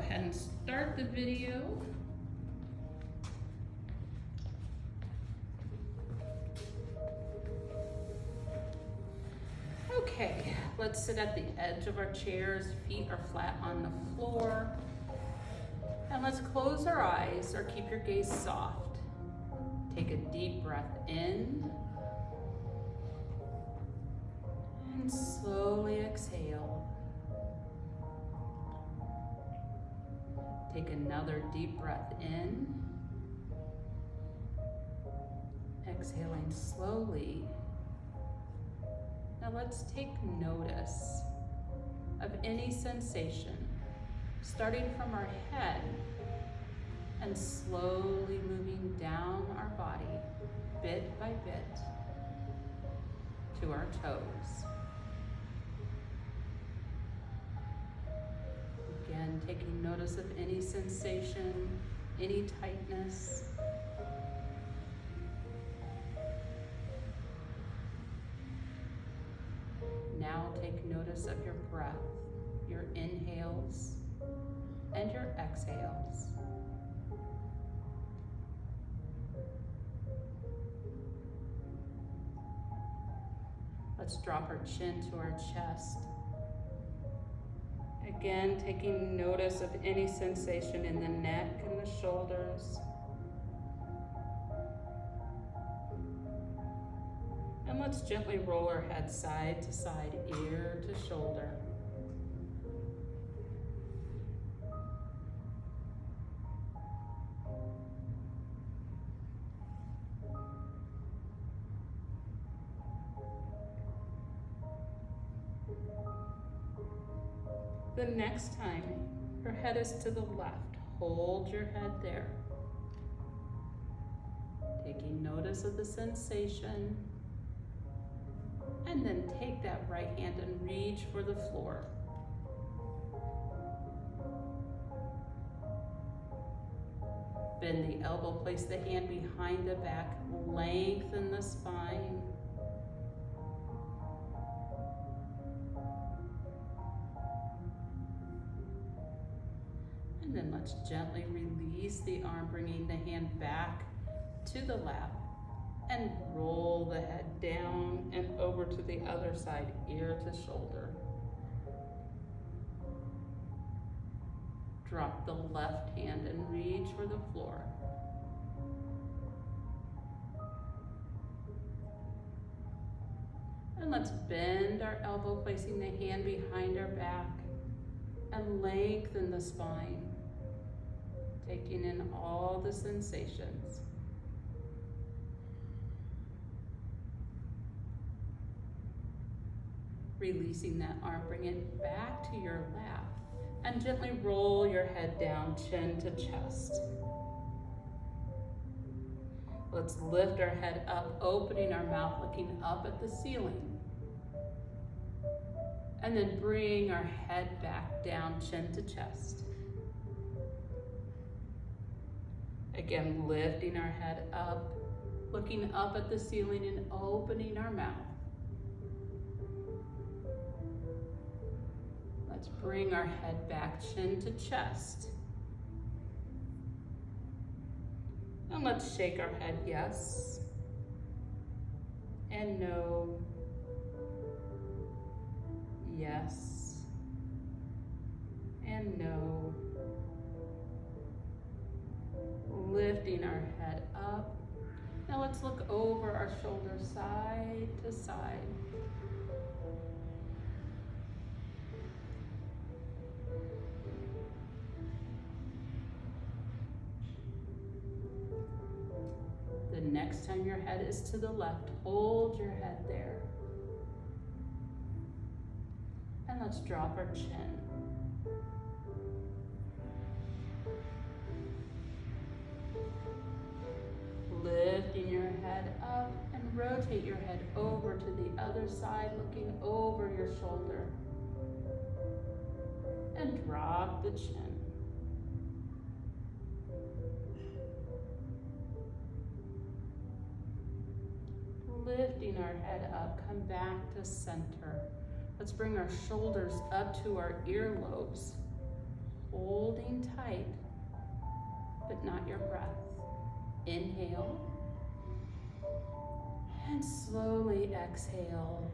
ahead and start the video. Okay, let's sit at the edge of our chairs, feet are flat on the floor. And let's close our eyes or keep your gaze soft. Take a deep breath in. And slowly exhale. Take another deep breath in. Exhaling slowly. Now let's take notice of any sensation, starting from our head and slowly moving down our body, bit by bit, to our toes. Again, taking notice of any sensation, any tightness. Now take notice of your breath, your inhales and your exhales. Let's drop our chin to our chest. Again, taking notice of any sensation in the neck and the shoulders. And let's gently roll our head side to side, ear to shoulder. The next time your head is to the left, hold your head there. Taking notice of the sensation. And then take that right hand and reach for the floor. Bend the elbow, place the hand behind the back, lengthen the spine. And then let's gently release the arm, bringing the hand back to the lap. And roll the head down and over to the other side, ear to shoulder. Drop the left hand and reach for the floor. And let's bend our elbow, placing the hand behind our back and lengthen the spine, taking in all the sensations. Releasing that arm, bring it back to your lap and gently roll your head down, chin to chest. Let's lift our head up, opening our mouth, looking up at the ceiling. And then bring our head back down, chin to chest. Again, lifting our head up, looking up at the ceiling and opening our mouth. Let's bring our head back, chin to chest. And let's shake our head yes and no, yes and no. Lifting our head up. Now let's look over our shoulders side to side. The next time your head is to the left, hold your head there. And let's drop our chin. Lifting your head up and rotate your head over to the other side, looking over your shoulder. And drop the chin. Lifting our head up, come back to center. Let's bring our shoulders up to our earlobes. holding tight, but not your breath. Inhale, and slowly exhale.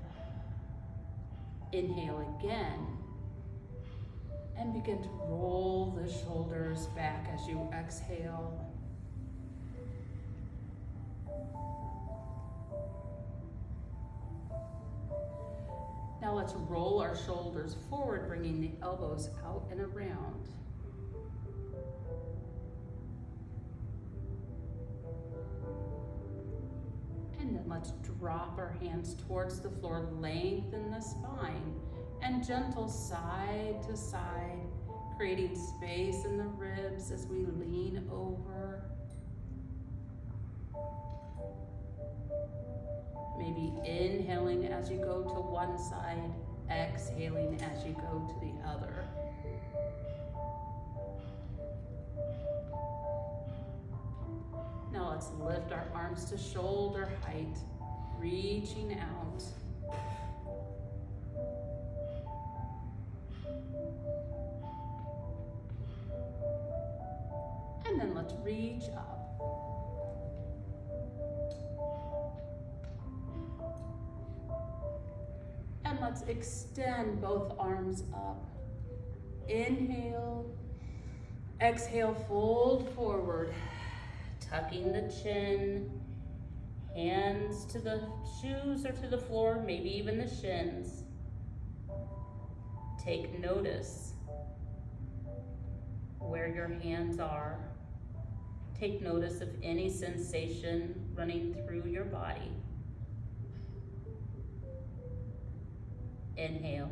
Inhale again, and begin to roll the shoulders back as you exhale. Now let's roll our shoulders forward, bringing the elbows out and around. And then let's drop our hands towards the floor, lengthen the spine, and gentle side to side, creating space in the ribs as we lean over. Maybe inhaling as you go to one side, exhaling as you go to the other. Now let's lift our arms to shoulder height, reaching out. And then let's reach up. And let's extend both arms up. Inhale, exhale, fold forward, tucking the chin, hands to the shoes or to the floor, maybe even the shins. Take notice where your hands are. Take notice of any sensation running through your body. Inhale.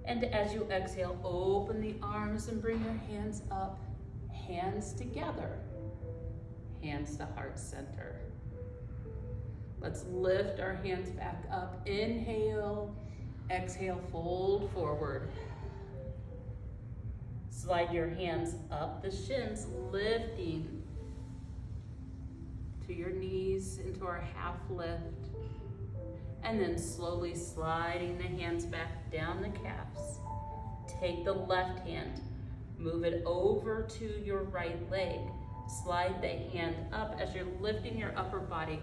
And as you exhale, open the arms and bring your hands up, hands together, hands to heart center. Let's lift our hands back up. Inhale, exhale, fold forward. Slide your hands up the shins, lifting to your knees into our half lift. And then slowly sliding the hands back down the calves. Take the left hand, move it over to your right leg. Slide the hand up as you're lifting your upper body,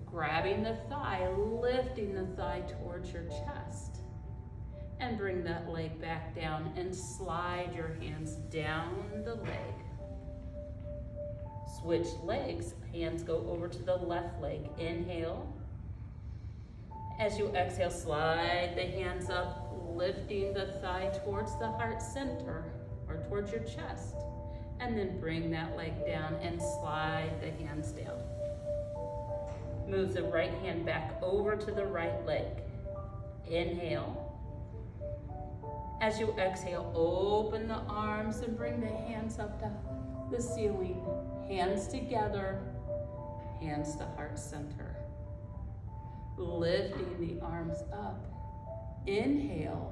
grabbing the thigh, lifting the thigh towards your chest. And bring that leg back down and slide your hands down the leg. Switch legs, hands go over to the left leg. Inhale. As you exhale, slide the hands up, lifting the thigh towards the heart center or towards your chest. And then bring that leg down and slide the hands down. Move the right hand back over to the right leg. Inhale. As you exhale, open the arms and bring the hands up to the ceiling. Hands together, hands to heart center. Lifting the arms up. Inhale.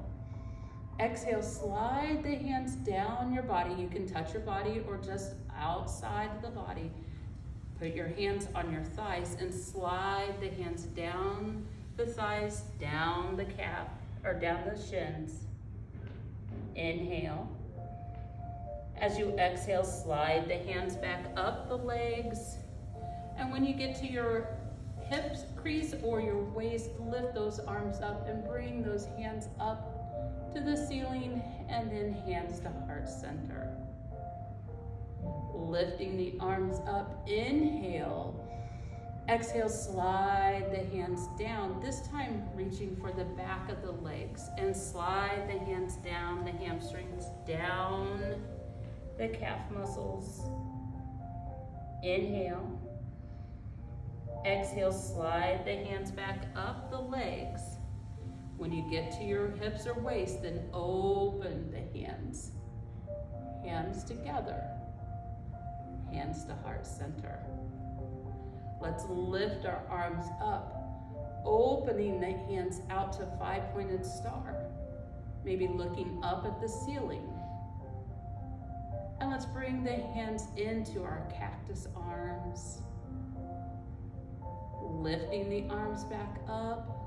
Exhale, slide the hands down your body. You can touch your body or just outside the body. Put your hands on your thighs and slide the hands down the thighs, down the calf, or down the shins. Inhale. As you exhale, slide the hands back up the legs. And when you get to your hips crease or your waist, lift those arms up and bring those hands up to the ceiling and then hands to heart center. Lifting the arms up, inhale. Exhale, slide the hands down, this time reaching for the back of the legs, and slide the hands down, the hamstrings, down the calf muscles. Inhale. Exhale, slide the hands back up the legs. When you get to your hips or waist, then open the hands. Hands together. Hands to heart center. Let's lift our arms up, opening the hands out to five-pointed star. Maybe looking up at the ceiling. And let's bring the hands into our cactus arms. Lifting the arms back up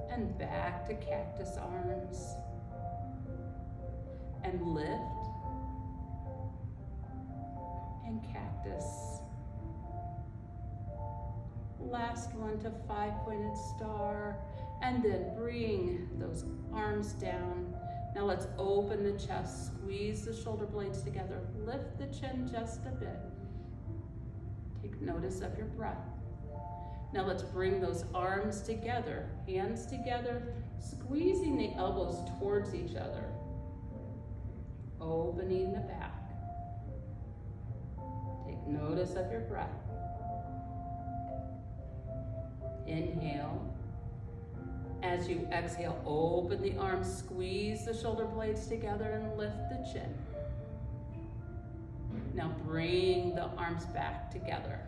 and back to cactus arms. and lift, and cactus. Last one to 5-pointed star, and then bring those arms down. Now let's open the chest, squeeze the shoulder blades together, lift the chin just a bit. Take notice of your breath. Now let's bring those arms together, hands together, squeezing the elbows towards each other. Opening the back. Take notice of your breath. Inhale. As you exhale, open the arms, squeeze the shoulder blades together and lift the chin. Now bring the arms back together.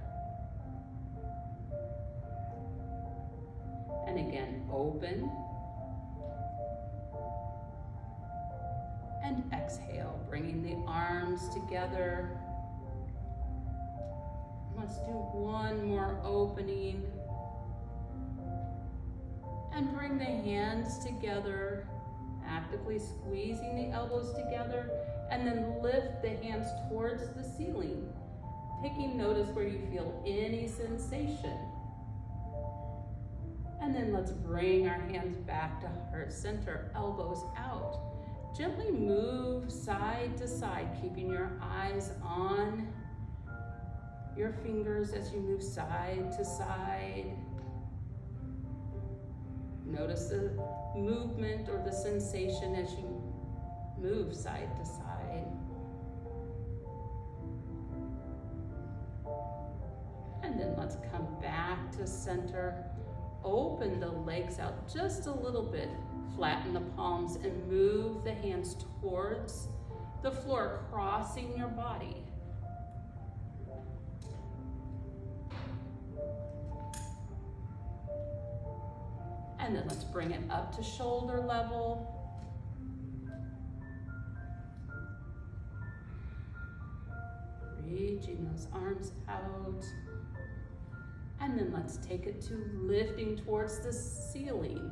And again, open. And exhale, bringing the arms together. Let's do one more opening. And bring the hands together, actively squeezing the elbows together, and then lift the hands towards the ceiling, taking notice where you feel any sensation. And then let's bring our hands back to heart center, elbows out. Gently move side to side, keeping your eyes on your fingers as you move side to side. Notice the movement or the sensation as you move side to side. And then let's come back to center. Open the legs out just a little bit. Flatten the palms and move the hands towards the floor, crossing your body. And then let's bring it up to shoulder level. Reaching those arms out. And then let's take it to lifting towards the ceiling.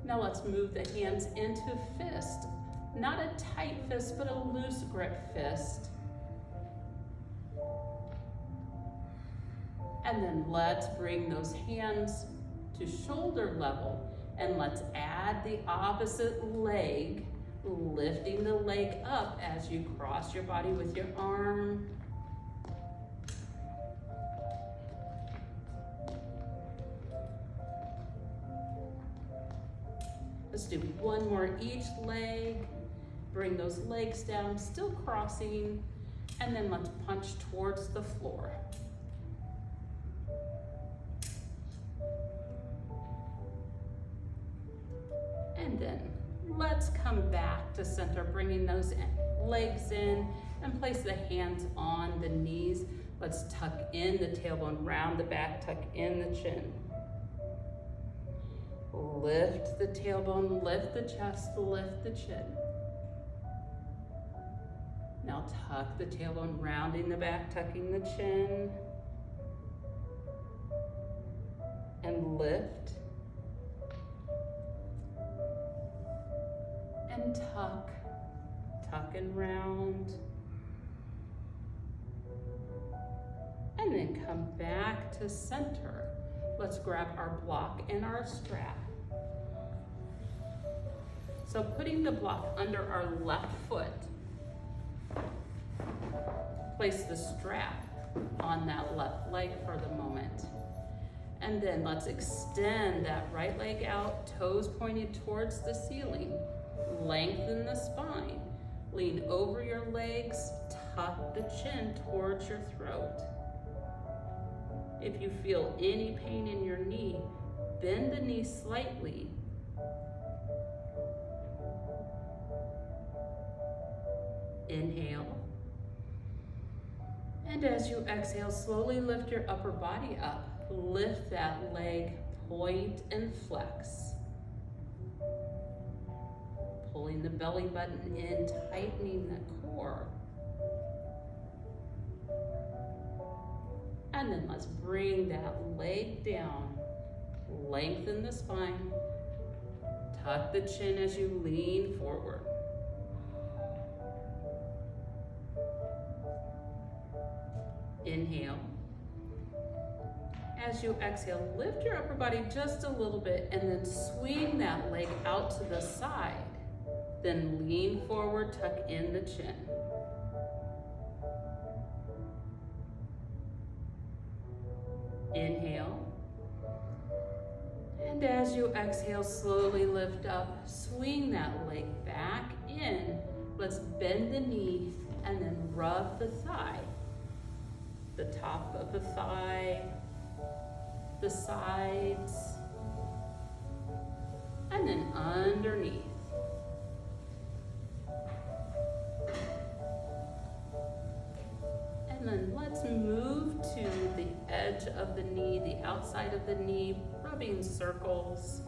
Now let's move the hands into fist. Not a tight fist, but a loose grip fist. And then let's bring those hands to shoulder level. And let's add the opposite leg, lifting the leg up as you cross your body with your arm. Let's do one more each leg. Bring those legs down, still crossing, and then let's punch towards the floor. And then let's come back to center, bringing those legs in and place the hands on the knees. Let's tuck in the tailbone, round the back, tuck in the chin. Lift the tailbone, lift the chest, lift the chin. Now tuck the tailbone, rounding the back, tucking the chin. And lift. And tuck, tuck and round. And then come back to center. Let's grab our block and our strap. So putting the block under our left foot, place the strap on that left leg for the moment. And then let's extend that right leg out, toes pointed towards the ceiling. Lengthen the spine. Lean over your legs, tuck the chin towards your throat. If you feel any pain in your knee, bend the knee slightly. Inhale. And as you exhale, slowly lift your upper body up. Lift that leg, point and flex. Pulling the belly button in, tightening the core. And then let's bring that leg down. Lengthen the spine. Tuck the chin as you lean forward. Inhale. As you exhale, lift your upper body just a little bit and then swing that leg out to the side. Then lean forward, tuck in the chin. Inhale. And as you exhale, slowly lift up, swing that leg back in. Let's bend the knee and then rub the thigh. The top of the thigh, the sides, and then underneath. And then let's move to the edge of the knee, the outside of the knee, rubbing circles.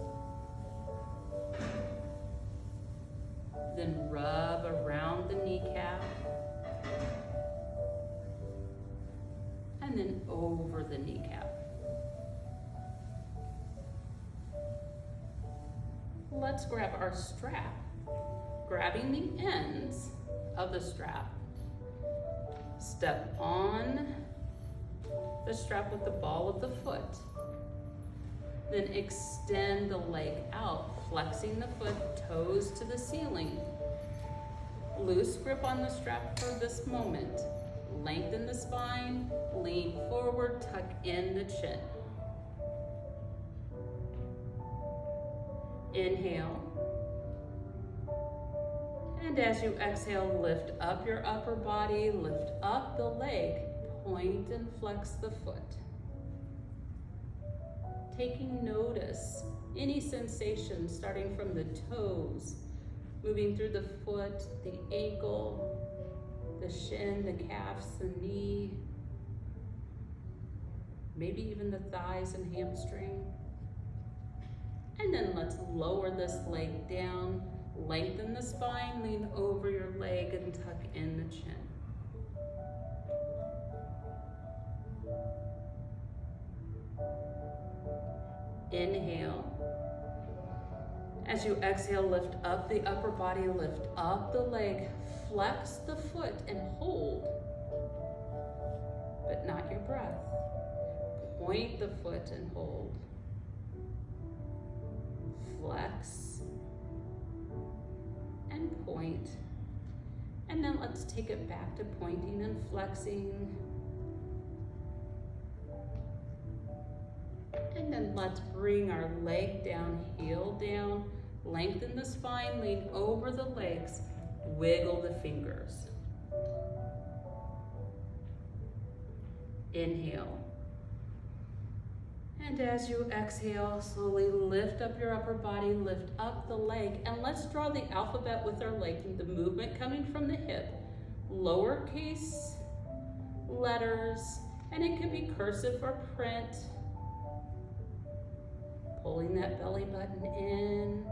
Then rub around the kneecap. And then over the kneecap. Let's grab our strap, grabbing the ends of the strap. Step on the strap with the ball of the foot. Then extend the leg out, flexing the foot, toes to the ceiling. Loose grip on the strap for this moment. Lengthen the spine, lean forward, tuck in the chin. Inhale. And as you exhale, lift up your upper body, lift up the leg, point and flex the foot. Taking notice, any sensation starting from the toes, moving through the foot, the ankle, the shin, the calves, the knee, maybe even the thighs and hamstring. And then let's lower this leg down, lengthen the spine, lean over your leg and tuck in the chin. Inhale. As you exhale, lift up the upper body, lift up the leg, flex the foot and hold, but not your breath. Point the foot and hold. Flex and point. And then let's take it back to pointing and flexing. And then let's bring our leg down, heel down, lengthen the spine, lean over the legs, wiggle the fingers. Inhale. And as you exhale, slowly lift up your upper body, lift up the leg, and let's draw the alphabet with our leg, the movement coming from the hip. Lowercase letters, and it could be cursive or print. Pulling that belly button in.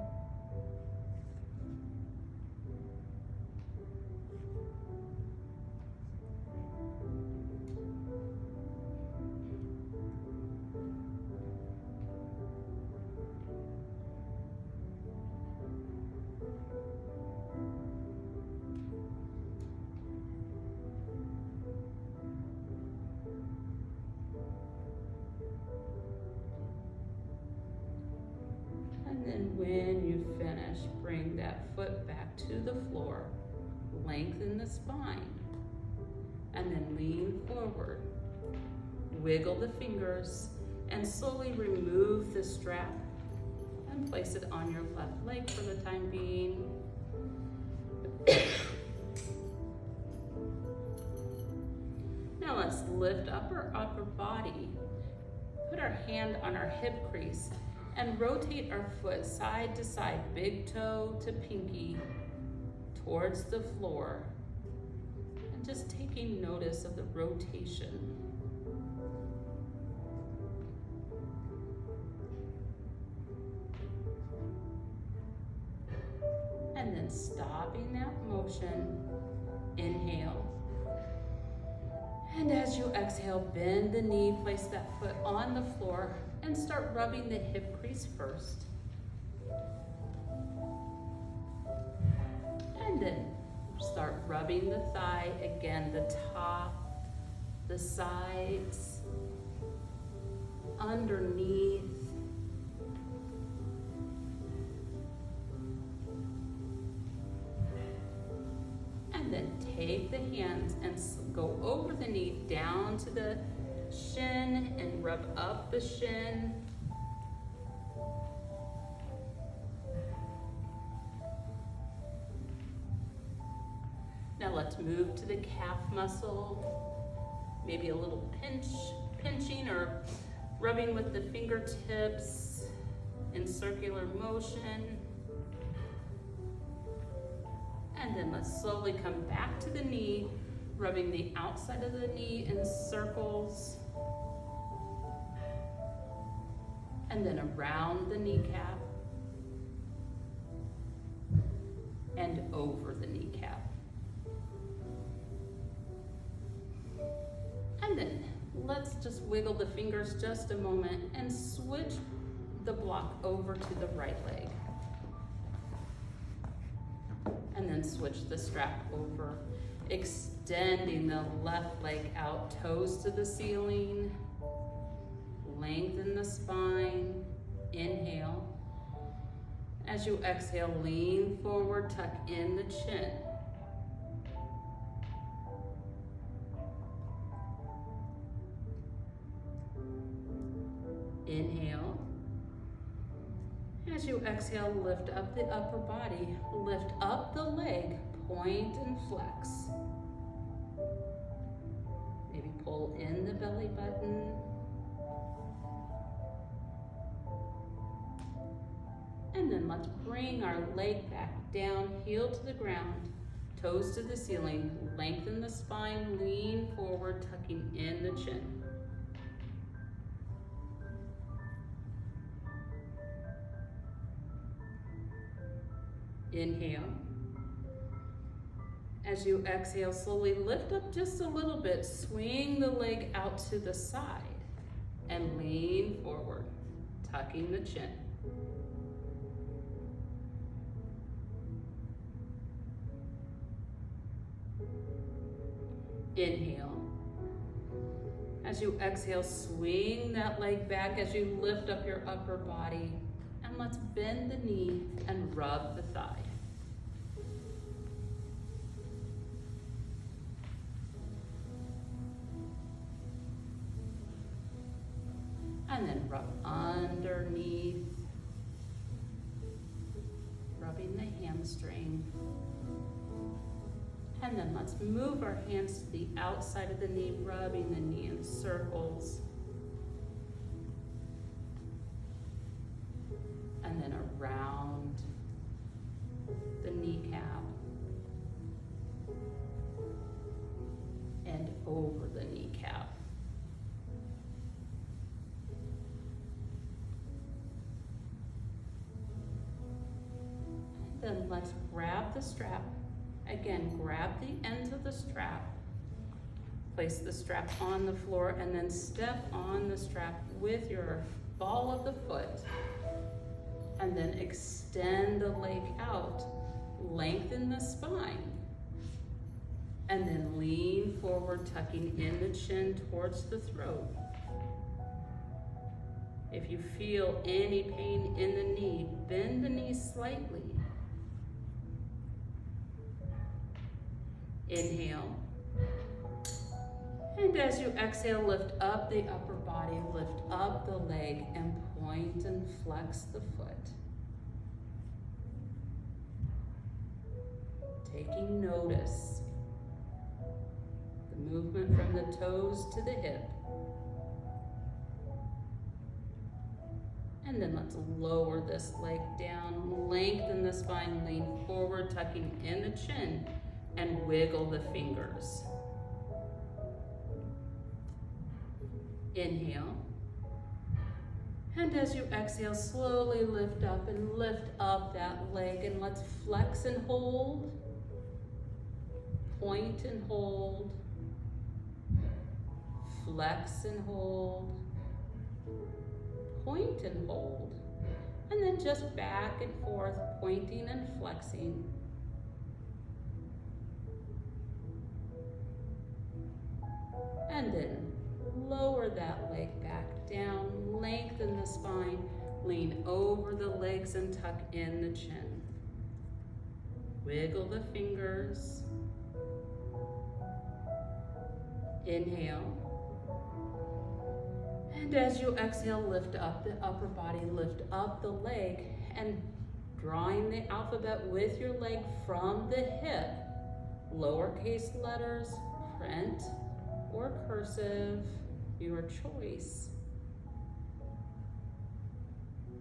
And then when you finish, bring that foot back to the floor, lengthen the spine, and then lean forward. Wiggle the fingers and slowly remove the strap and place it on your left leg for the time being. Now let's lift up our upper body, put our hand on our hip crease, and rotate our foot side to side, big toe to pinky, towards the floor. And just taking notice of the rotation. And then stopping that motion, inhale. And as you exhale, bend the knee, place that foot on the floor, and start rubbing the hip crease first. And then start rubbing the thigh, again, the top, the sides, underneath. And then take the hands and go over the knee down to the shin and rub up the shin. Now let's move to the calf muscle. Maybe a little pinching or rubbing with the fingertips in circular motion. And then let's slowly come back to the knee, rubbing the outside of the knee in circles. And then around the kneecap and over the kneecap. And then let's just wiggle the fingers just a moment and switch the block over to the right leg. And then switch the strap over, extending the left leg out, toes to the ceiling. Lengthen the spine. Inhale. As you exhale, lean forward, tuck in the chin. Inhale. As you exhale, lift up the upper body, lift up the leg, point and flex. Maybe pull in the belly button. And then let's bring our leg back down, heel to the ground, toes to the ceiling, lengthen the spine, lean forward, tucking in the chin. Inhale. As you exhale, slowly lift up just a little bit, swing the leg out to the side, and lean forward, tucking the chin. Inhale. As you exhale, swing that leg back as you lift up your upper body. And let's bend the knee and rub the thigh. And then rub underneath, rubbing the hamstring. And then let's move our hands to the outside of the knee, rubbing the knee in circles. And then around the kneecap and over the kneecap. And then let's grab the strap. Again, grab the ends of the strap. Place the strap on the floor and then step on the strap with your ball of the foot. And then extend the leg out, lengthen the spine, and then lean forward, tucking in the chin towards the throat. If you feel any pain in the knee, bend the knee slightly. Inhale. And as you exhale, lift up the upper body, lift up the leg, and point and flex the foot. Taking notice, the movement from the toes to the hip. And then let's lower this leg down, lengthen the spine, lean forward, tucking in the chin, and wiggle the fingers. Inhale. And as you exhale, slowly lift up and lift up that leg, and let's flex and hold, point and hold, flex and hold, point and hold, and then just back and forth, pointing and flexing. And then lower that leg back down, lengthen the spine, lean over the legs and tuck in the chin. Wiggle the fingers. Inhale. And as you exhale, lift up the upper body, lift up the leg, and drawing the alphabet with your leg from the hip, lowercase letters, print or cursive, your choice.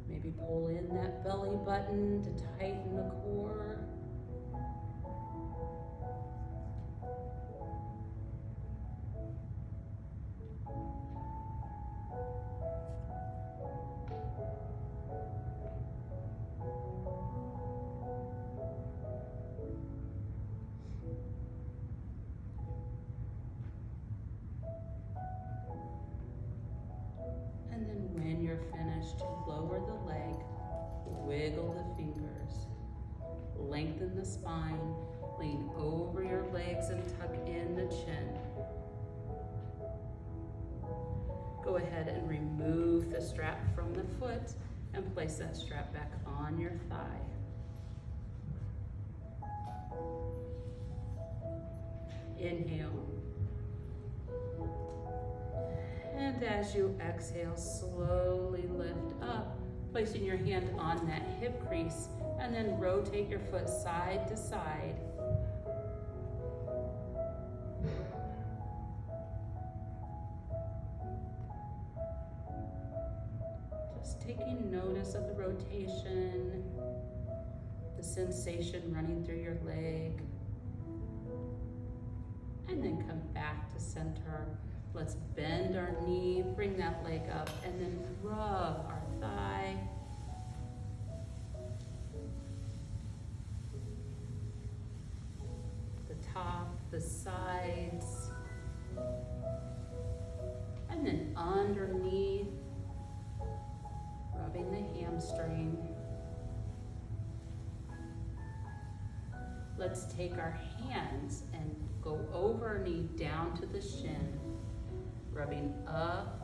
Maybe pull in that belly button to tighten the core. And then when you're finished, lower the leg, wiggle the fingers, lengthen the spine, lean over your legs and tuck in the chin. Go ahead and remove the strap from the foot and place that strap back on your thigh. Inhale. And as you exhale, slowly lift up, placing your hand on that hip crease, and then rotate your foot side to side. Just taking notice of the rotation, the sensation running through your leg, and then come back to center. Let's bend our knee, bring that leg up, and then rub our thigh. The top, the sides, and then underneath, rubbing the hamstring. Let's take our hands and go over our knee down to the shin. Rubbing up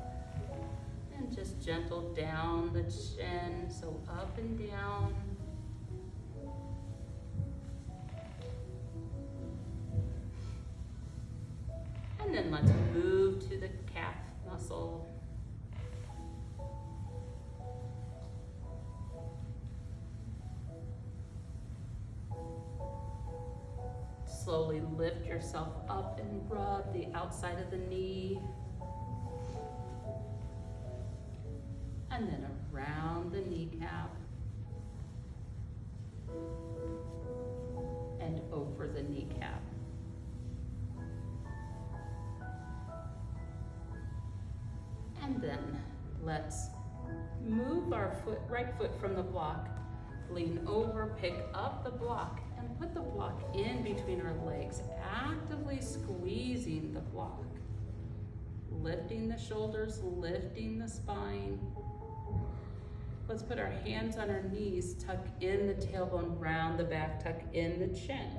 and just gentle down the chin, so up and down. And then let's move to the calf muscle. Slowly lift yourself up and rub the outside of the knee. And then around the kneecap and over the kneecap. And then let's move our right foot from the block, lean over, pick up the block, and put the block in between our legs, actively squeezing the block. Lifting the shoulders, lifting the spine. Let's put our hands on our knees, tuck in the tailbone, round the back, tuck in the chin.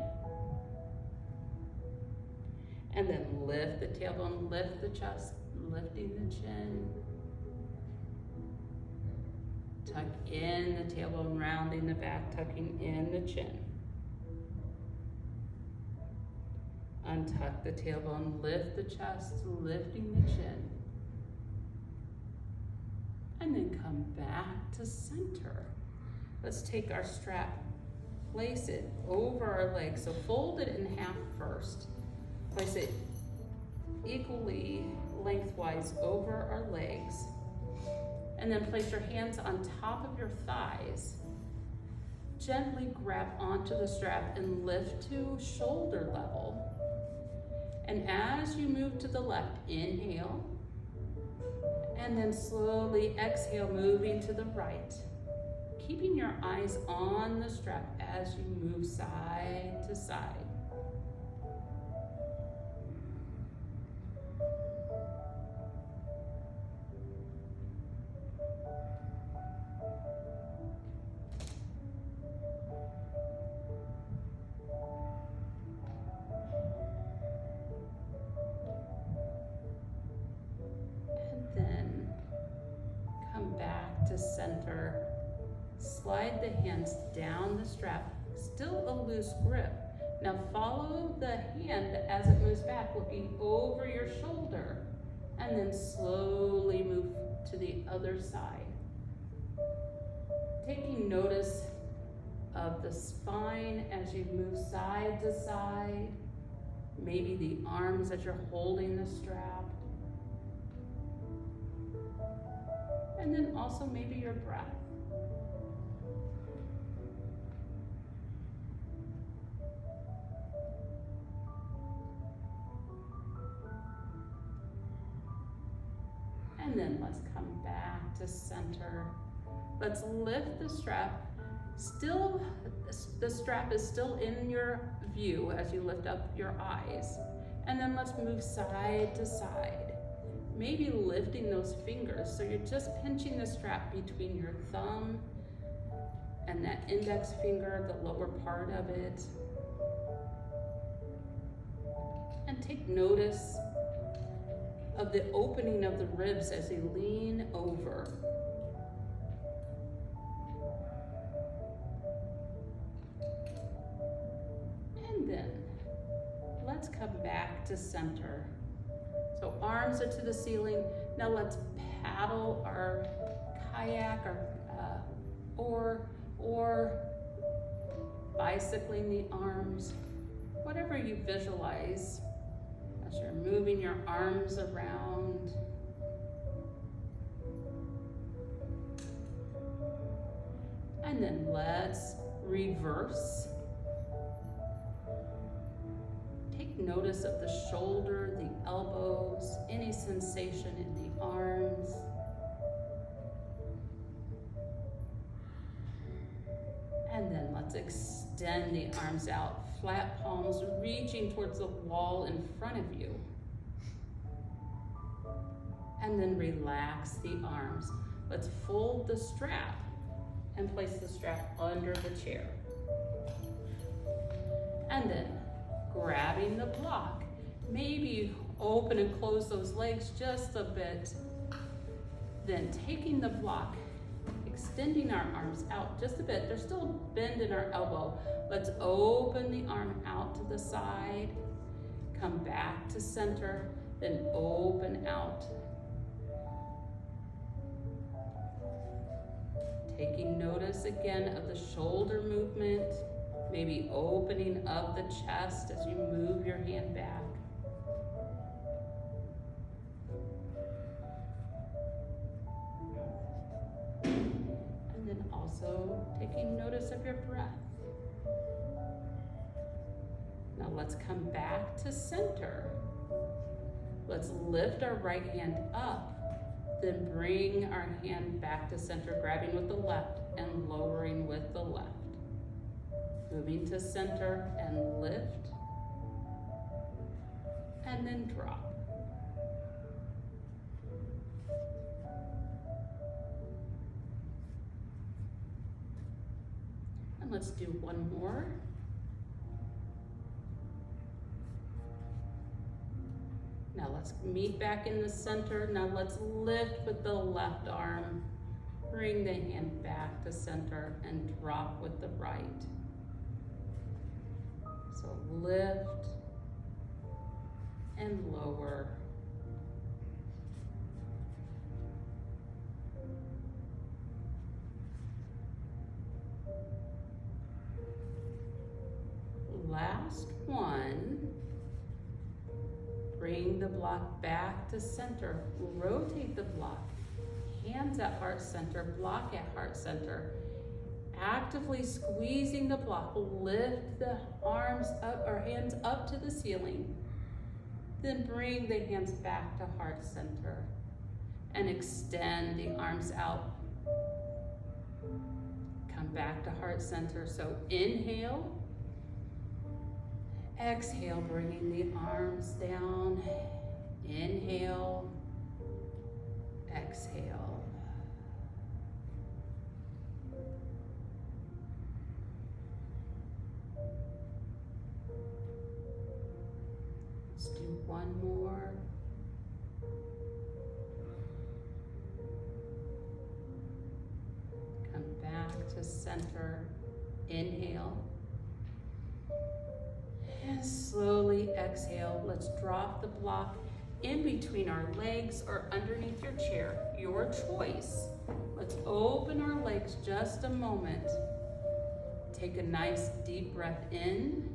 And then lift the tailbone, lift the chest, lifting the chin. Tuck in the tailbone, rounding the back, tucking in the chin. Untuck the tailbone, lift the chest, lifting the chin. And then come back to center. Let's take our strap, place it over our legs. So fold it in half first. Place it equally lengthwise over our legs. And then place your hands on top of your thighs. Gently grab onto the strap and lift to shoulder level. And as you move to the left, inhale. And then slowly exhale, moving to the right. Keeping your eyes on the strap as you move side to side. to center. Slide the hands down the strap, still a loose grip. Now follow the hand as it moves back, looking over your shoulder, and then slowly move to the other side. Taking notice of the spine as you move side to side, maybe the arms as you're holding the strap, and then also maybe your breath. And then let's come back to center. Let's lift the strap. Still, the strap is still in your view as you lift up your eyes. And then let's move side to side. Maybe lifting those fingers so you're just pinching the strap between your thumb and that index finger, the lower part of it. And take notice of the opening of the ribs as you lean over. And then let's come back to center. So arms are to the ceiling. Now let's paddle our kayak or bicycling the arms, whatever you visualize as you're moving your arms around. And then let's reverse. Take notice of the shoulder, the elbows, any sensation in the arms. And then let's extend the arms out, flat palms reaching towards the wall in front of you. And then relax the arms. Let's fold the strap and place the strap under the chair. And then grabbing the block, maybe open and close those legs just a bit. Then taking the block, extending our arms out just a bit. There's still a bend in our elbow. Let's open the arm out to the side, come back to center, then open out. Taking notice again of the shoulder movement, maybe opening of the chest as you move your hand back. And then also taking notice of your breath. Now let's come back to center. Let's lift our right hand up. Then bring our hand back to center, grabbing with the left and lowering with the left. Moving to center and lift, and then drop. And let's do one more. Now let's meet back in the center. Now let's lift with the left arm. Bring the hand back to center and drop with the right. So lift and lower. Last one. Bring the block back to center. Rotate the block. Hands at heart center, block at heart center. Actively squeezing the block. Lift the arms up or hands up to the ceiling. Then bring the hands back to heart center and extend the arms out. Come back to heart center. So inhale. Exhale, bringing the arms down. Inhale. Exhale. Let's do one more. center. Inhale. And slowly exhale. Let's drop the block in between our legs or underneath your chair. Your choice. Let's open our legs just a moment. Take a nice deep breath in.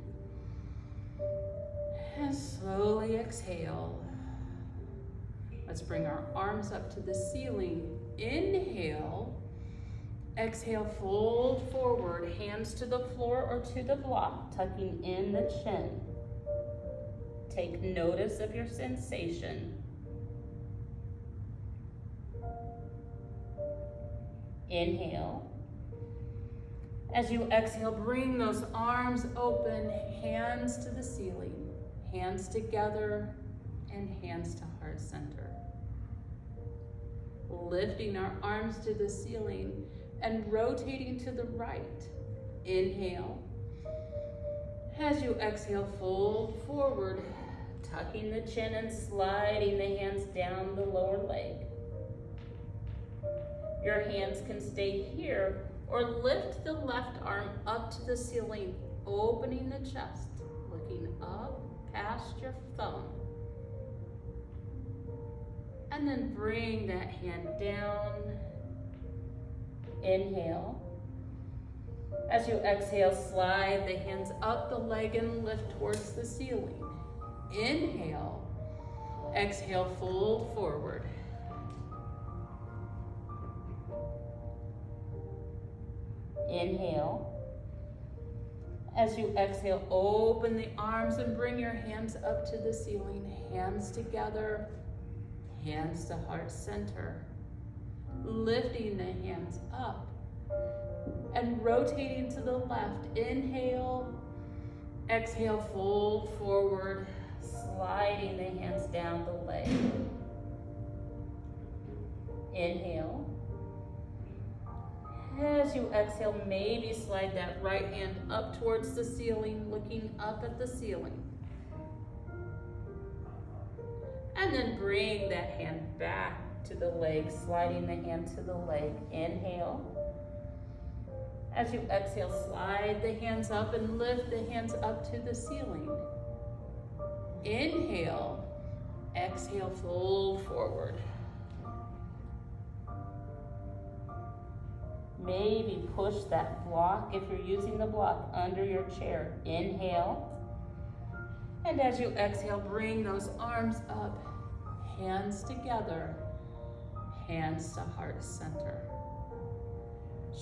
And slowly exhale. Let's bring our arms up to the ceiling. Inhale. Exhale, fold forward, hands to the floor or to the block, tucking in the chin. Take notice of your sensation. Inhale. As you exhale, bring those arms open, hands to the ceiling, hands together, and hands to heart center. Lifting our arms to the ceiling and rotating to the right. Inhale. As you exhale, fold forward, tucking the chin and sliding the hands down the lower leg. Your hands can stay here or lift the left arm up to the ceiling, opening the chest, looking up past your thumb. And then bring that hand down. Inhale. As you exhale, slide the hands up the leg and lift towards the ceiling. Inhale. Exhale, fold forward. Inhale. As you exhale, open the arms and bring your hands up to the ceiling. Hands together, hands to heart center. Lifting the hands up and rotating to the left. Inhale. Exhale, fold forward, sliding the hands down the leg. Inhale. As you exhale, maybe slide that right hand up towards the ceiling, looking up at the ceiling. And then bring that hand back to the leg, sliding the hand to the leg. Inhale. As you exhale, slide the hands up and lift the hands up to the ceiling. Inhale. Exhale, fold forward. Maybe push that block, if you're using the block, under your chair. Inhale. And as you exhale, bring those arms up, hands together, hands to heart center.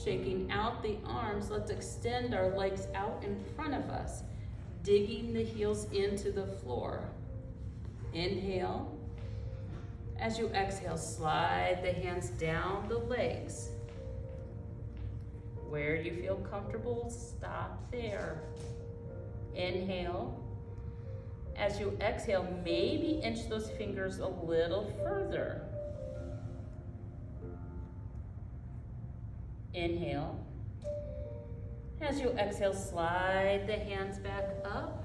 Shaking out the arms, let's extend our legs out in front of us, digging the heels into the floor. Inhale. As you exhale, slide the hands down the legs. Where you feel comfortable, stop there. Inhale. As you exhale, maybe inch those fingers a little further. Inhale. As you exhale, slide the hands back up.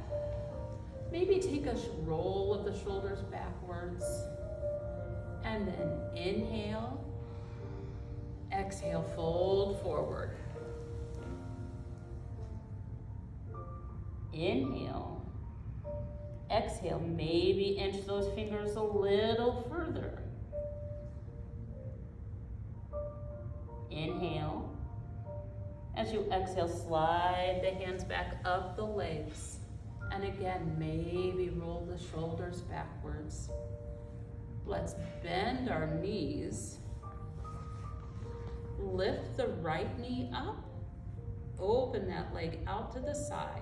Maybe take a roll of the shoulders backwards. And then inhale. Exhale, fold forward. Inhale. Exhale, maybe inch those fingers a little further. Inhale. As you exhale, slide the hands back up the legs. And again, maybe roll the shoulders backwards. Let's bend our knees. Lift the right knee up. Open that leg out to the side.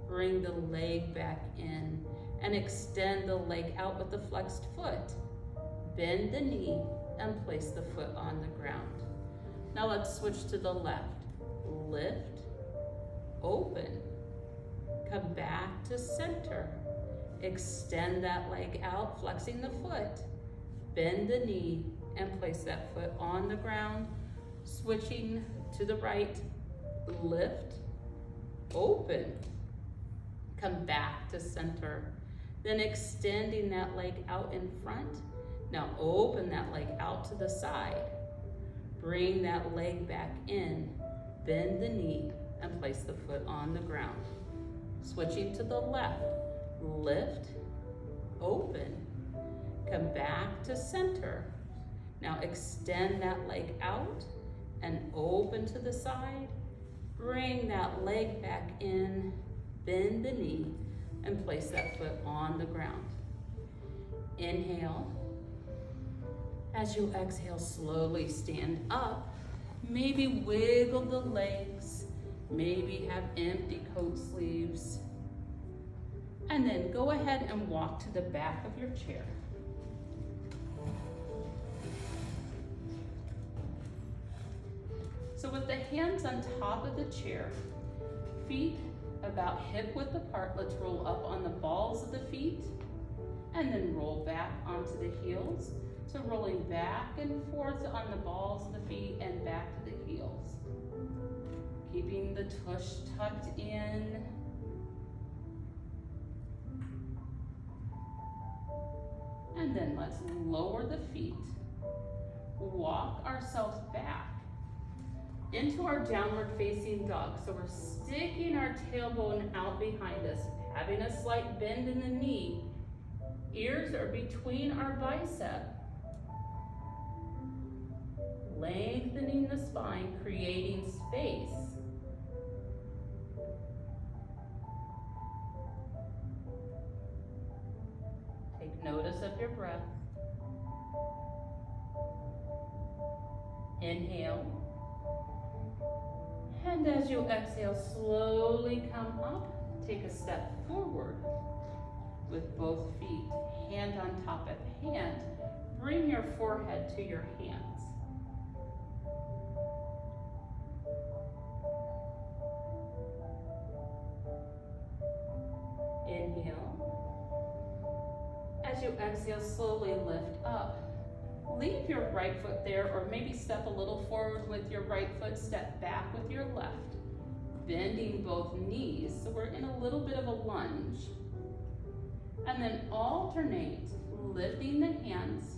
Bring the leg back in and extend the leg out with the flexed foot. Bend the knee and place the foot on the ground. Now let's switch to the left. Lift, open, come back to center. Extend that leg out, flexing the foot. Bend the knee and place that foot on the ground. Switching to the right, lift, open, come back to center. Then extending that leg out in front. Now open that leg out to the side. Bring that leg back in. bend the knee and place the foot on the ground. Switching to the left, lift, open, come back to center. Now extend that leg out and open to the side. Bring that leg back in, bend the knee, and place that foot on the ground. Inhale. As you exhale, slowly stand up. Maybe wiggle the legs. Maybe have empty coat sleeves. And then go ahead and walk to the back of your chair. So with the hands on top of the chair, feet about hip width apart, let's roll up on the balls of the feet and then roll back onto the heels. So rolling back and forth on the balls of the feet and back to the heels. Keeping the tush tucked in. And then let's lower the feet. Walk ourselves back into our downward facing dog. So we're sticking our tailbone out behind us, having a slight bend in the knee. Ears are between our bicep. Lengthening the spine, creating space. Take notice of your breath. Inhale. And as you exhale, slowly come up. Take a step forward with both feet, hand on top of hand. Bring your forehead to your hands. Inhale. As you exhale, slowly lift up. Leave your right foot there, or maybe step a little forward with your right foot, step back with your left. Bending both knees, so we're in a little bit of a lunge. And then alternate, lifting the hands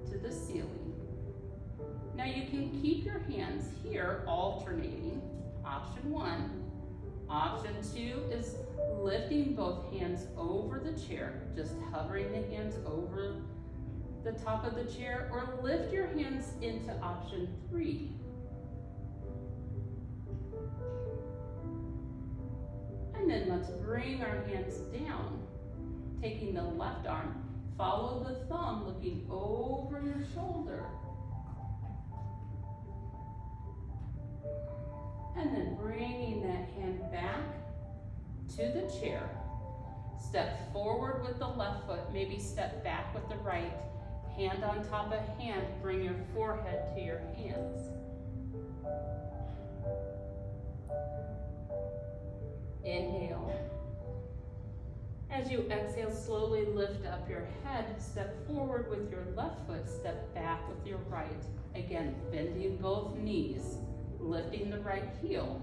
to the ceiling. Now you can keep your hands here, alternating, option 1. Option 2 is lifting both hands over the chair, just hovering the hands over the top of the chair, or lift your hands into option 3. And then let's bring our hands down, taking the left arm, follow the thumb, looking over your shoulder. And then bringing that hand back to the chair. Step forward with the left foot, maybe step back with the right. Hand on top of hand, bring your forehead to your hands. Inhale. As you exhale, slowly lift up your head. Step forward with your left foot, step back with your right. Again, bending both knees. Lifting the right heel.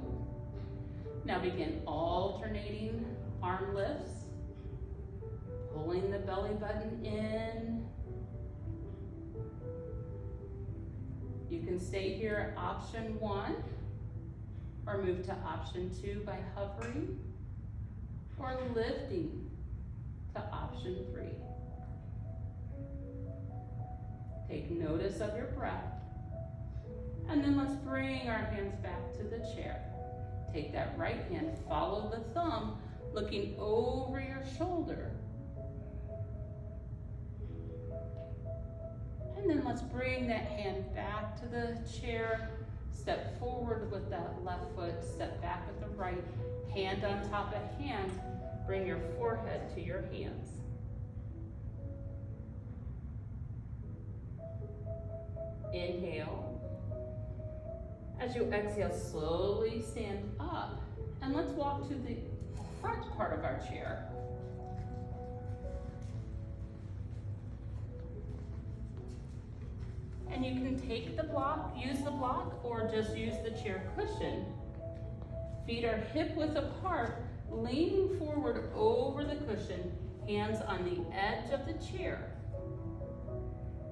Now begin alternating arm lifts, pulling the belly button in. You can stay here at option 1, or move to option 2 by hovering, or lifting to option 3. Take notice of your breath. And then let's bring our hands back to the chair. Take that right hand, follow the thumb, looking over your shoulder. And then let's bring that hand back to the chair. Step forward with that left foot, step back with the right. Hand on top of hand, bring your forehead to your hands. Inhale. As you exhale, slowly stand up, and let's walk to the front part of our chair. And you can take the block, use the block, or just use the chair cushion. Feet are hip width apart, leaning forward over the cushion, hands on the edge of the chair.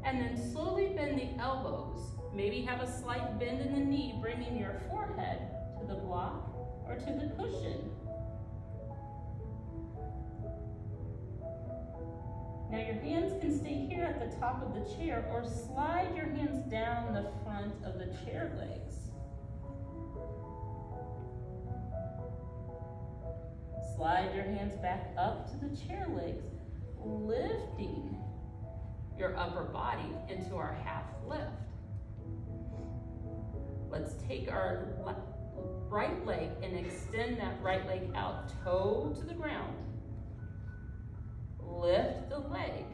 And then slowly bend the elbows. Maybe have a slight bend in the knee, bringing your forehead to the block or to the cushion. Now your hands can stay here at the top of the chair or slide your hands down the front of the chair legs. Slide your hands back up to the chair legs, lifting your upper body into our half lift. Let's take our right leg and extend that right leg out, toe to the ground. Lift the leg.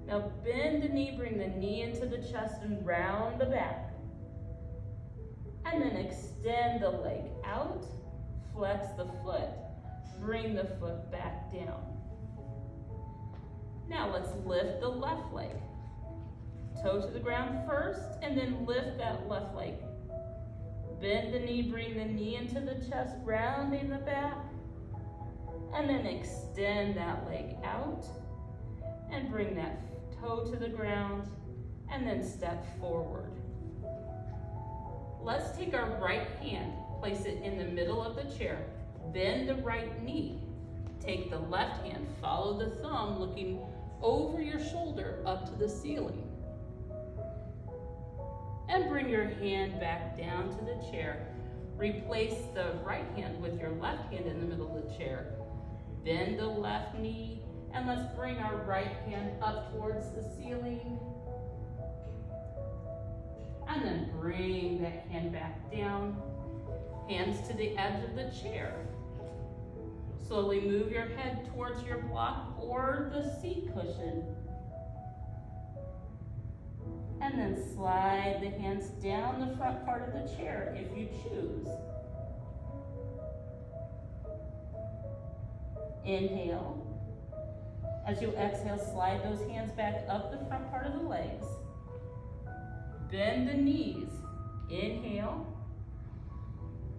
Now bend the knee, bring the knee into the chest and round the back. And then extend the leg out, flex the foot, bring the foot back down. Now let's lift the left leg. Toe to the ground first, and then lift that left leg. Bend the knee, bring the knee into the chest, rounding the back. And then extend that leg out, and bring that toe to the ground, and then step forward. Let's take our right hand, place it in the middle of the chair, bend the right knee. Take the left hand, follow the thumb, looking over your shoulder up to the ceiling. And bring your hand back down to the chair. Replace the right hand with your left hand in the middle of the chair. Bend the left knee, and let's bring our right hand up towards the ceiling. And then bring that hand back down. Hands to the edge of the chair. Slowly move your head towards your block or the seat cushion. And then slide the hands down the front part of the chair if you choose. Inhale. As you exhale, slide those hands back up the front part of the legs. Bend the knees. Inhale.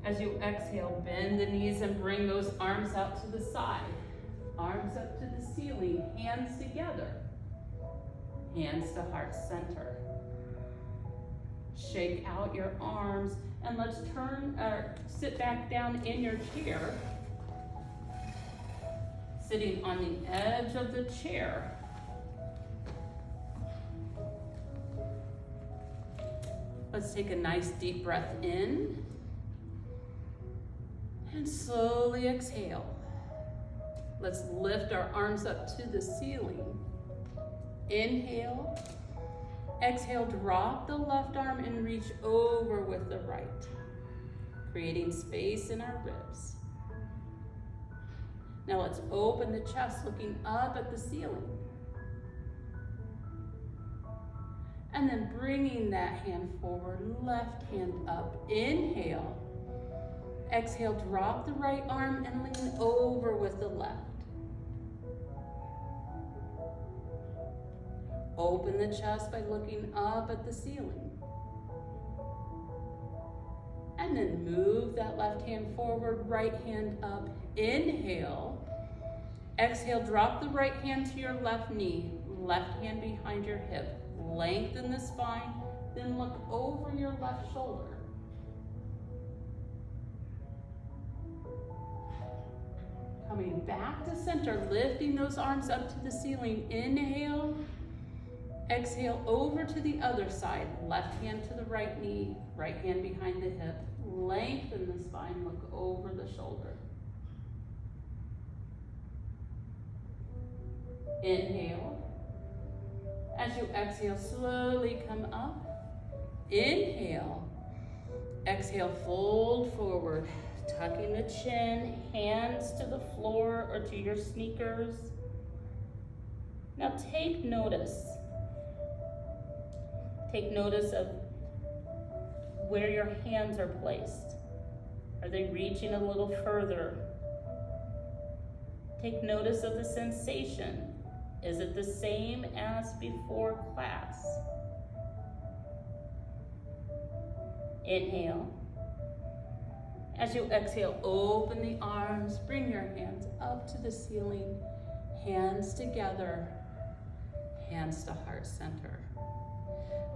As you exhale, bend the knees and bring those arms out to the side. Arms up to the ceiling, hands together. Hands to heart center. Shake out your arms, and let's sit back down in your chair. Sitting on the edge of the chair. Let's take a nice deep breath in. And slowly exhale. Let's lift our arms up to the ceiling. Inhale. Exhale, drop the left arm and reach over with the right, creating space in our ribs. Now let's open the chest, looking up at the ceiling. And then bringing that hand forward, left hand up. Inhale. Exhale, drop the right arm and lean over with the left. Open the chest by looking up at the ceiling. And then move that left hand forward, right hand up. Inhale. Exhale, drop the right hand to your left knee, left hand behind your hip. Lengthen the spine, then look over your left shoulder. Coming back to center, lifting those arms up to the ceiling. Inhale. Exhale over to the other side. Left hand to the right knee, right hand behind the hip. Lengthen the spine, look over the shoulder. Inhale. As you exhale, slowly come up. Inhale. Exhale, fold forward, tucking the chin, hands to the floor or to your sneakers. Now take notice. Take notice of where your hands are placed. Are they reaching a little further? Take notice of the sensation. Is it the same as before class? Inhale. As you exhale, open the arms, bring your hands up to the ceiling, hands together, hands to heart center.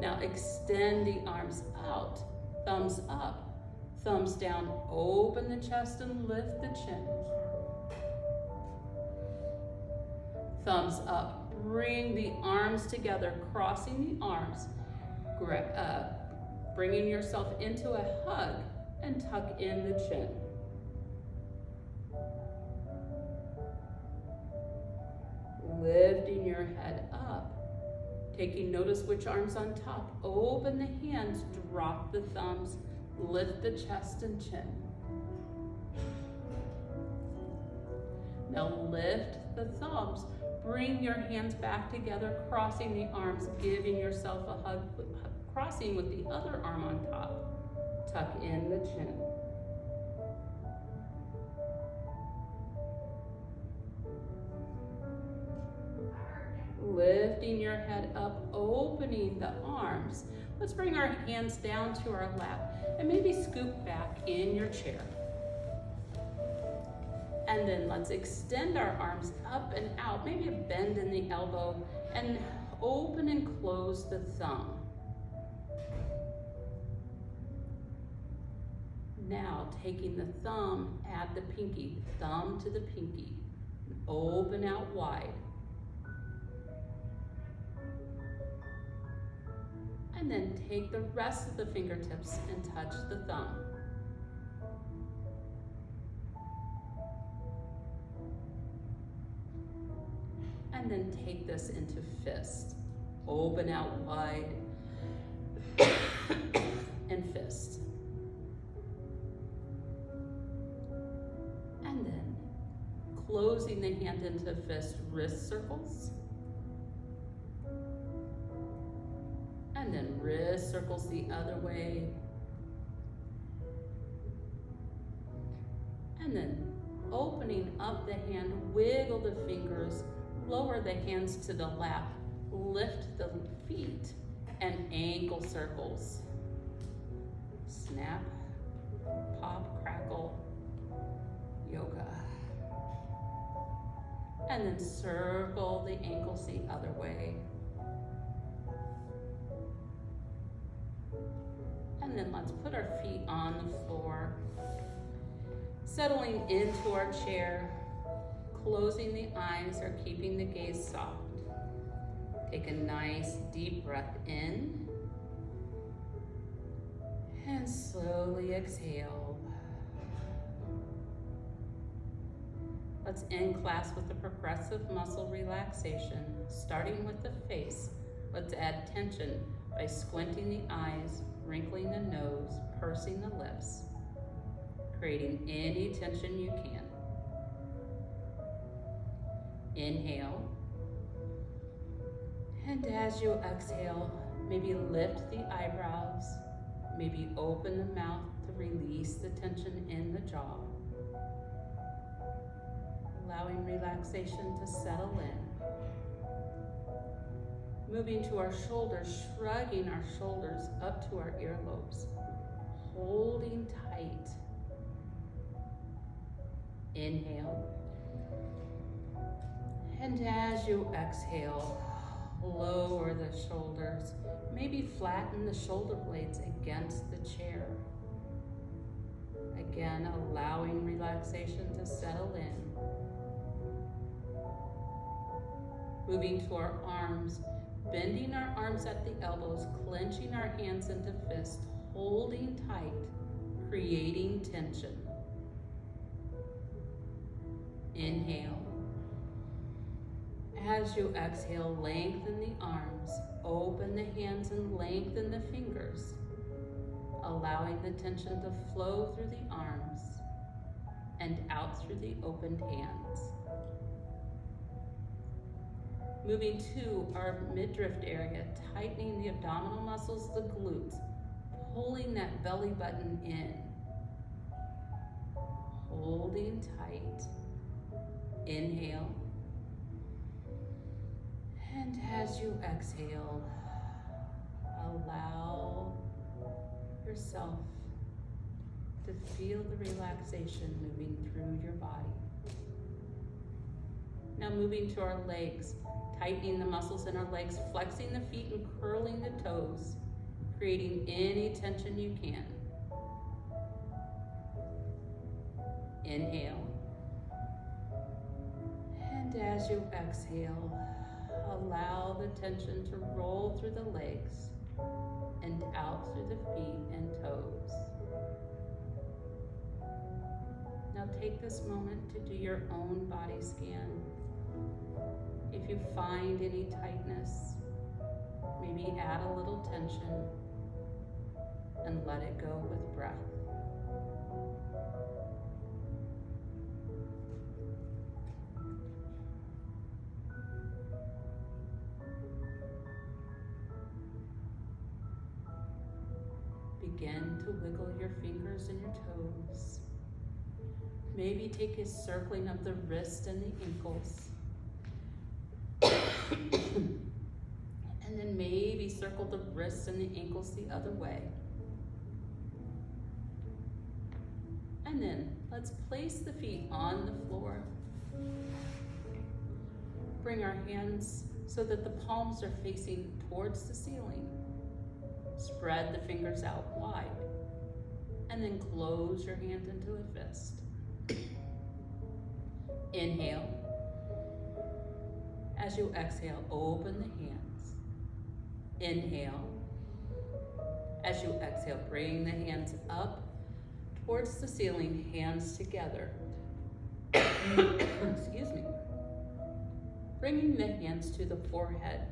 Now extend the arms out, thumbs up, thumbs down, open the chest and lift the chin. Thumbs up, bring the arms together, crossing the arms, bringing yourself into a hug and tuck in the chin. Lifting your head up, taking notice which arm's on top. Open the hands, drop the thumbs, lift the chest and chin. Now lift the thumbs, bring your hands back together, crossing the arms, giving yourself a hug, crossing with the other arm on top. Tuck in the chin. Lifting your head up, opening the arms. Let's bring our hands down to our lap and maybe scoop back in your chair. And then let's extend our arms up and out, maybe a bend in the elbow, and open and close the thumb. Now taking the thumb, add the pinky, thumb to the pinky, open out wide. And then take the rest of the fingertips and touch the thumb. And then take this into fist. Open out wide and fist. And then closing the hand into fist, wrist circles. And then wrist circles the other way. And then opening up the hand, wiggle the fingers, lower the hands to the lap, lift the feet, and ankle circles. Snap, pop, crackle, yoga. And then circle the ankles the other way. And then let's put our feet on the floor, settling into our chair, closing the eyes or keeping the gaze soft. Take a nice deep breath in and slowly exhale. Let's end class with a progressive muscle relaxation, starting with the face. Let's add tension by squinting the eyes, wrinkling the nose, pursing the lips, creating any tension you can. Inhale. And as you exhale, maybe lift the eyebrows, maybe open the mouth to release the tension in the jaw. Allowing relaxation to settle in. Moving to our shoulders, shrugging our shoulders up to our earlobes. Holding tight. Inhale. And as you exhale, lower the shoulders. Maybe flatten the shoulder blades against the chair. Again, allowing relaxation to settle in. Moving to our arms, bending our arms at the elbows, clenching our hands into fists, holding tight, creating tension. Inhale. As you exhale, lengthen the arms, open the hands and lengthen the fingers, allowing the tension to flow through the arms and out through the opened hands. Moving to our midriff area, tightening the abdominal muscles, the glutes, pulling that belly button in, holding tight. Inhale. And as you exhale, allow yourself to feel the relaxation moving through your body. Now moving to our legs, tightening the muscles in our legs, flexing the feet and curling the toes, creating any tension you can. Inhale. And as you exhale, allow the tension to roll through the legs and out through the feet and toes. Now take this moment to do your own body scan. If you find any tightness, maybe add a little tension and let it go with breath. Begin to wiggle your fingers and your toes. Maybe take a circling of the wrist and the ankles. And then maybe circle the wrists and the ankles the other way. And then let's place the feet on the floor. Bring our hands so that the palms are facing towards the ceiling. Spread the fingers out wide, and then close your hand into a fist. Inhale. As you exhale, open the hands. Inhale. As you exhale, bring the hands up towards the ceiling, hands together. Excuse me. Bringing the hands to the forehead.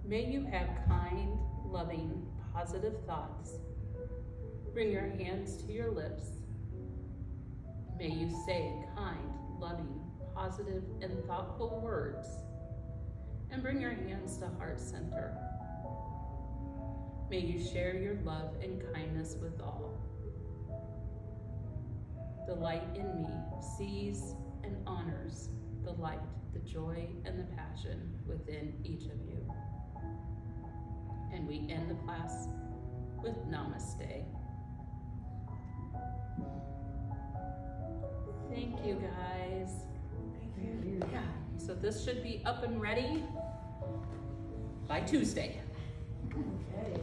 May you have kind, loving, positive thoughts. Bring your hands to your lips. May you say kind, loving, positive, and thoughtful words. And bring your hands to heart center. May you share your love and kindness with all. The light in me sees and honors the light, the joy, and the passion within each of you. And we end the class with Namaste. Thank you, guys. Thank you. Yeah, so this should be up and ready by Tuesday. Okay.